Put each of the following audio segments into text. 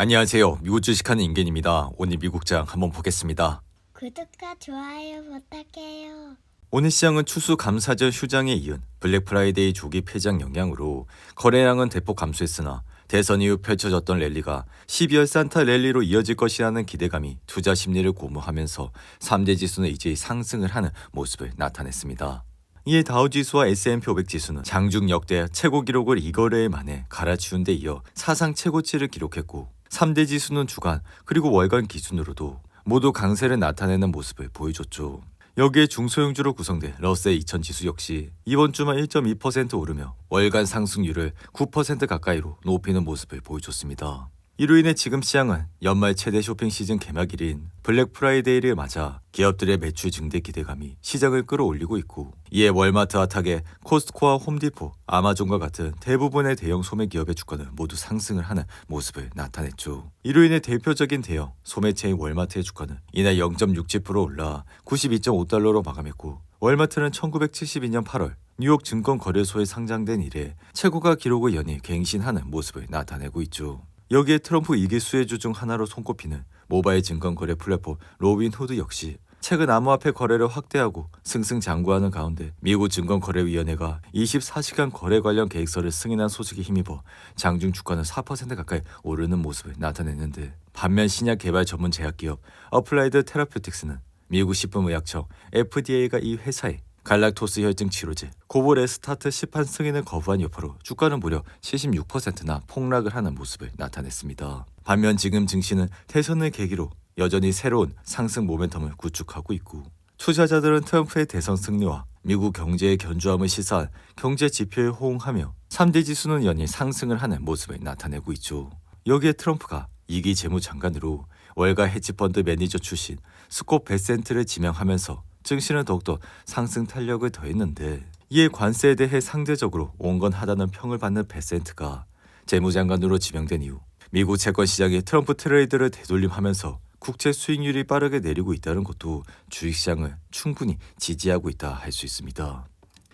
안녕하세요. 미국 주식하는 임겐입니다. 오늘 미국장 한번 보겠습니다. 구독과 좋아요 부탁해요. 오늘 시장은 추수감사절 휴장에 이은 블랙 프라이데이 조기 폐장 영향으로 거래량은 대폭 감소했으나 대선 이후 펼쳐졌던 랠리가 12월 산타 랠리로 이어질 것이라는 기대감이 투자 심리를 고무하면서 3대 지수는 이제 상승을 하는 모습을 나타냈습니다. 이에 다우지수와 S&P 500 지수는 장중 역대 최고 기록을 2거래일 만에 갈아치운 데 이어 사상 최고치를 기록했고 3대 지수는 주간 그리고 월간 기준으로도 모두 강세를 나타내는 모습을 보여줬죠. 여기에 중소형주로 구성된 러셀 2000 지수 역시 이번 주만 1.2% 오르며 월간 상승률을 9% 가까이로 높이는 모습을 보여줬습니다. 이로 인해 지금 시장은 연말 최대 쇼핑 시즌 개막일인 블랙 프라이데이를 맞아 기업들의 매출 증대 기대감이 시장을 끌어올리고 있고, 이에 월마트와 타겟, 코스트코와 홈디포, 아마존과 같은 대부분의 대형 소매 기업의 주가는 모두 상승을 하는 모습을 나타냈죠. 이로 인해 대표적인 대형 소매체인 월마트의 주가는 이날 0.67% 올라 92.5달러로 마감했고, 월마트는 1972년 8월 뉴욕 증권거래소에 상장된 이래 최고가 기록을 연일 갱신하는 모습을 나타내고 있죠. 여기에 트럼프 2기 수혜주 중 하나로 손꼽히는 모바일 증권거래 플랫폼 로빈후드 역시 최근 암호화폐 거래를 확대하고 승승장구하는 가운데 미국 증권거래위원회가 24시간 거래 관련 계획서를 승인한 소식에 힘입어 장중 주가는 4% 가까이 오르는 모습을 나타냈는데, 반면 신약 개발 전문 제약기업 어플라이드 테라퓨틱스는 미국 식품의약청 FDA가 이 회사에 갈락토스 혈증 치료제 고볼에스타트 시판 승인을 거부한 여파로 주가는 무려 76%나 폭락을 하는 모습을 나타냈습니다. 반면 지금 증시는 대선을 계기로 여전히 새로운 상승 모멘텀을 구축하고 있고, 투자자들은 트럼프의 대선 승리와 미국 경제의 견조함을 시사한 경제 지표에 호응하며 3대 지수는 연일 상승을 하는 모습을 나타내고 있죠. 여기에 트럼프가 2기 재무장관으로 월가 헤지펀드 매니저 출신 스콧 베센트를 지명하면서 증시는 더욱더 상승 탄력을 더했는데, 이에 관세에 대해 상대적으로 온건하다는 평을 받는 베센트가 재무장관으로 지명된 이후 미국 채권 시장이 트럼프 트레이드를 되돌림하면서 국채 수익률이 빠르게 내리고 있다는 것도 주식시장을 충분히 지지하고 있다 할 수 있습니다.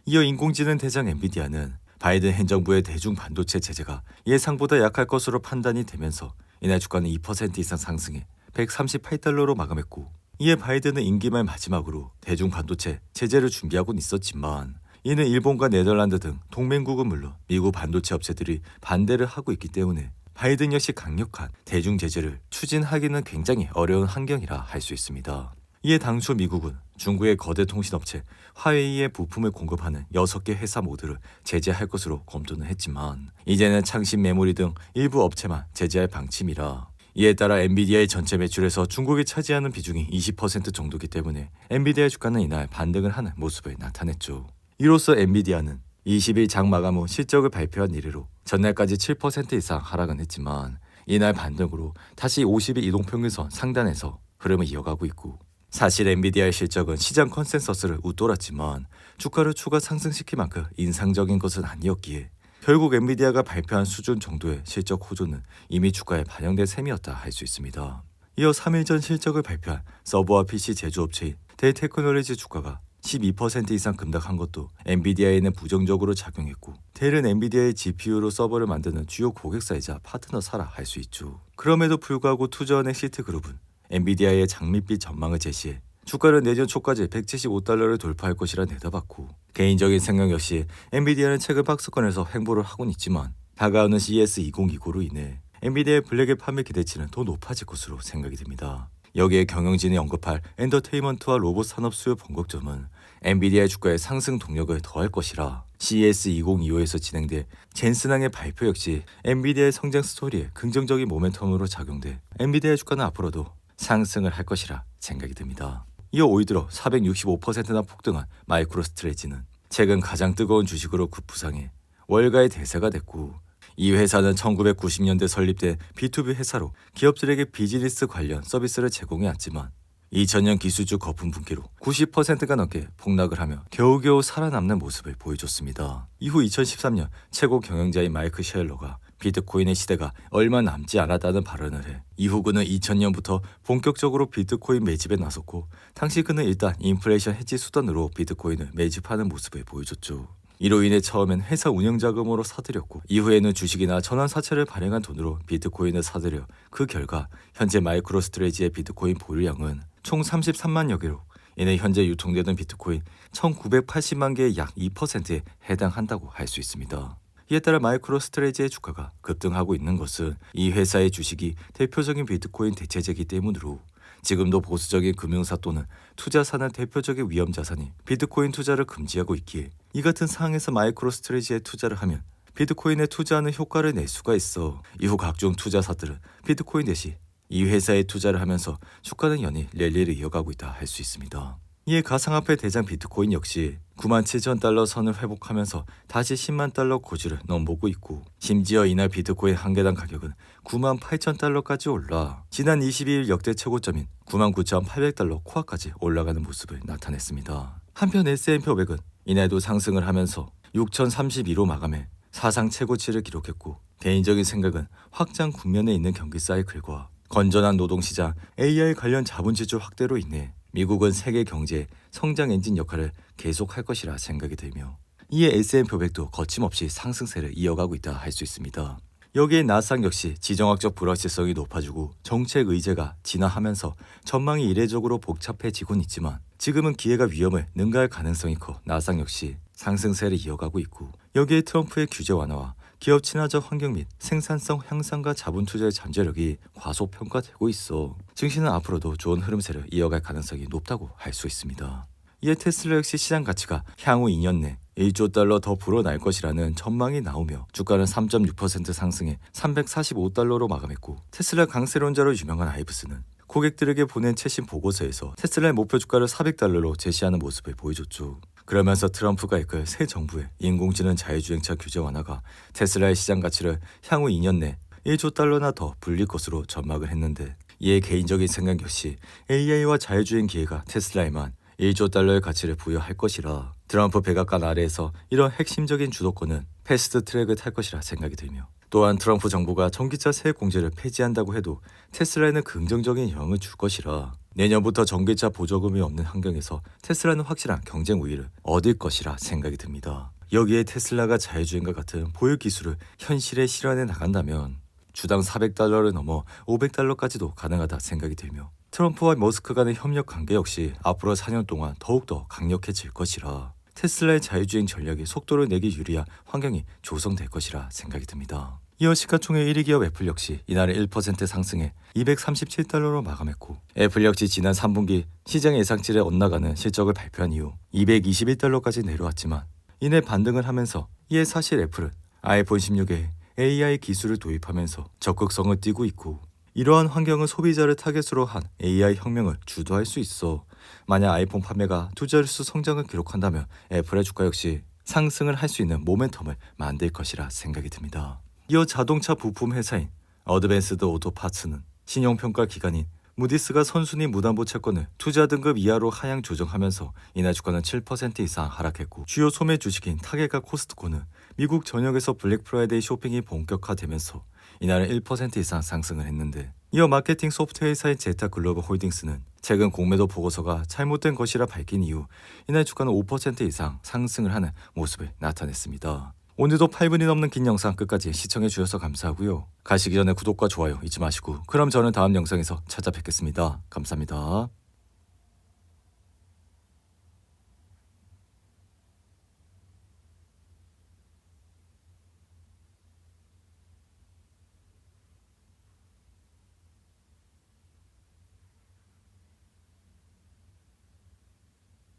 이어 인공지능 대장 엔비디아는 바이든 행정부의 대중 반도체 제재가 예상보다 약할 것으로 판단이 되면서 이날 주가는 2% 이상 상승해 138달러로 마감했고, 이에 바이든은 임기 말 마지막으로 대중 반도체 제재를 준비하고는 있었지만 이는 일본과 네덜란드 등 동맹국은 물론 미국 반도체 업체들이 반대를 하고 있기 때문에 바이든 역시 강력한 대중 제재를 추진하기는 굉장히 어려운 환경이라 할 수 있습니다. 이에 당초 미국은 중국의 거대 통신업체 화웨이에 부품을 공급하는 6개 회사 모두를 제재할 것으로 검토는 했지만 이제는 창신 메모리 등 일부 업체만 제재할 방침이라, 이에 따라 엔비디아의 전체 매출에서 중국이 차지하는 비중이 20% 정도이기 때문에 엔비디아의 주가는 이날 반등을 하는 모습을 나타냈죠. 이로써 엔비디아는 20일 장 마감 후 실적을 발표한 이래로 전날까지 7% 이상 하락은 했지만 이날 반등으로 다시 50일 이동평균선 상단에서 흐름을 이어가고 있고, 사실 엔비디아의 실적은 시장 컨센서스를 웃돌았지만 주가를 추가 상승시킬 만큼 인상적인 것은 아니었기에 결국 엔비디아가 발표한 수준 정도의 실적 호조는 이미 주가에 반영된 셈이었다 할 수 있습니다. 이어 3일 전 실적을 발표한 서버와 PC 제조업체인 델 테크놀로지 주가가 12% 이상 급락한 것도 엔비디아에는 부정적으로 작용했고, 델은 엔비디아의 GPU로 서버를 만드는 주요 고객사이자 파트너사라 할 수 있죠. 그럼에도 불구하고 투자은행 시트그룹은 엔비디아의 장밋빛 전망을 제시해 주가를 내년 초까지 175달러를 돌파할 것이라 내다봤고, 개인적인 생각 역시 엔비디아는 최근 박스권에서 횡보를 하곤 있지만 다가오는 CES 2029로 인해 엔비디아의 블랙의 판매 기대치는 더 높아질 것으로 생각이 듭니다. 여기에 경영진이 언급할 엔터테인먼트와 로봇 산업 수요 번곡점은 엔비디아의 주가의 상승 동력을 더할 것이라, CES 2025에서 진행된 젠슨항의 발표 역시 엔비디아의 성장 스토리에 긍정적인 모멘텀으로 작용돼 엔비디아의 주가는 앞으로도 상승을 할 것이라 생각이 듭니다. 이어 올 들어 465%나 폭등한 마이크로스트레지는 최근 가장 뜨거운 주식으로 급부상해 월가의 대세가 됐고, 이 회사는 1990년대 설립된 B2B 회사로 기업들에게 비즈니스 관련 서비스를 제공해왔지만 2000년 기술주 거품 붕괴로 90%가 넘게 폭락을 하며 겨우겨우 살아남는 모습을 보여줬습니다. 이후 2013년 최고 경영자인 마이크 셰일러가 비트코인의 시대가 얼마 남지 않았다는 발언을 해 이후 그는 2000년부터 본격적으로 비트코인 매집에 나섰고, 당시 그는 일단 인플레이션 해지 수단으로 비트코인을 매집하는 모습을 보여줬죠. 이로 인해 처음엔 회사 운영자금으로 사들였고 이후에는 주식이나 전환 사채를 발행한 돈으로 비트코인을 사들여 그 결과 현재 마이크로스트레이지의 비트코인 보유량은 총 33만여 개로 이내 현재 유통되는 비트코인 1980만 개의 약 2%에 해당한다고 할 수 있습니다. 이에 따라 마이크로스트레이지의 주가가 급등하고 있는 것은 이 회사의 주식이 대표적인 비트코인 대체제이기 때문으로 지금도 보수적인 금융사 또는 투자사는 대표적인 위험 자산이 비트코인 투자를 금지하고 있기에 이 같은 상황에서 마이크로스트레이지에 투자를 하면 비트코인에 투자하는 효과를 낼 수가 있어 이후 각종 투자사들은 비트코인 대신 이 회사에 투자를 하면서 주가는 연일 랠리를 이어가고 있다 할 수 있습니다. 이에 가상화폐 대장 비트코인 역시 97,000달러 선을 회복하면서 다시 10만 달러 고지를 넘보고 있고 심지어 이날 비트코인 한 개당 가격은 98,000달러까지 올라 지난 22일 역대 최고점인 99,800달러 코앞까지 올라가는 모습을 나타냈습니다. 한편 S&P 500은 이날도 상승을 하면서 6,032로 마감해 사상 최고치를 기록했고 개인적인 생각은 확장 국면에 있는 경기 사이클과 건전한 노동시장 AI 관련 자본 지출 확대로 인해 미국은 세계 경제의 성장 엔진 역할을 계속할 것이라 생각이 들며 이에 S&P 500도 거침없이 상승세를 이어가고 있다 할 수 있습니다. 여기에 나스닥 역시 지정학적 불확실성이 높아지고 정책 의제가 진화하면서 전망이 이례적으로 복잡해지곤 있지만 지금은 기회가 위험을 능가할 가능성이 커 나스닥 역시 상승세를 이어가고 있고 여기에 트럼프의 규제 완화와 기업 친화적 환경 및 생산성 향상과 자본 투자의 잠재력이 과소평가되고 있어 증시는 앞으로도 좋은 흐름세를 이어갈 가능성이 높다고 할 수 있습니다. 이에 테슬라 역시 시장 가치가 향후 2년 내 1조 달러 더 불어날 것이라는 전망이 나오며 주가는 3.6% 상승해 345달러로 마감했고 테슬라 강세론자로 유명한 아이브스는 고객들에게 보낸 최신 보고서에서 테슬라의 목표 주가를 400달러로 제시하는 모습을 보여줬죠. 그러면서 트럼프가 이끌 새 정부의 인공지능 자율주행차 규제 완화가 테슬라의 시장 가치를 향후 2년 내 1조 달러나 더 불릴 것으로 전망을 했는데 이에 개인적인 생각 역시 AI와 자율주행 기회가 테슬라에만 1조 달러의 가치를 부여할 것이라 트럼프 백악관 아래에서 이런 핵심적인 주도권은 패스트 트랙을 탈 것이라 생각이 들며 또한 트럼프 정부가 전기차 세액 공제를 폐지한다고 해도 테슬라에는 긍정적인 영향을 줄 것이라 내년부터 전기차 보조금이 없는 환경에서 테슬라는 확실한 경쟁 우위를 얻을 것이라 생각이 듭니다. 여기에 테슬라가 자율주행과 같은 보유 기술을 현실에 실현해 나간다면 주당 400달러를 넘어 500달러까지도 가능하다 생각이 들며 트럼프와 머스크 간의 협력 관계 역시 앞으로 4년 동안 더욱더 강력해질 것이라 테슬라의 자율주행 전략이 속도를 내기 유리한 환경이 조성될 것이라 생각이 듭니다. 이어 시가총액 1위 기업 애플 역시 이날은 1% 상승해 237달러로 마감했고 애플 역시 지난 3분기 시장 예상치를 엇나가는 실적을 발표한 이후 221달러까지 내려왔지만 이내 반등을 하면서 이에 사실 애플은 아이폰 16에 AI 기술을 도입하면서 적극성을 띠고 있고 이러한 환경은 소비자를 타겟으로 한 AI 혁명을 주도할 수 있어 만약 아이폰 판매가 두 자릿수 성장을 기록한다면 애플의 주가 역시 상승을 할 수 있는 모멘텀을 만들 것이라 생각이 듭니다. 이어 자동차 부품 회사인 어드밴스드 오토 파츠는 신용평가 기관인 무디스가 선순위 무담보 채권을 투자 등급 이하로 하향 조정하면서 이날 주가는 7% 이상 하락했고 주요 소매 주식인 타겟과 코스트코는 미국 전역에서 블랙 프라이데이 쇼핑이 본격화되면서 이날은 1% 이상 상승을 했는데 이어 마케팅 소프트웨어 회사인 제타 글로벌 홀딩스는 최근 공매도 보고서가 잘못된 것이라 밝힌 이후 이날 주가는 5% 이상 상승을 하는 모습을 나타냈습니다. 오늘도 8분이 넘는 긴 영상 끝까지 시청해 주셔서 감사하고요. 가시기 전에 구독과 좋아요 잊지 마시고 그럼 저는 다음 영상에서 찾아뵙겠습니다. 감사합니다.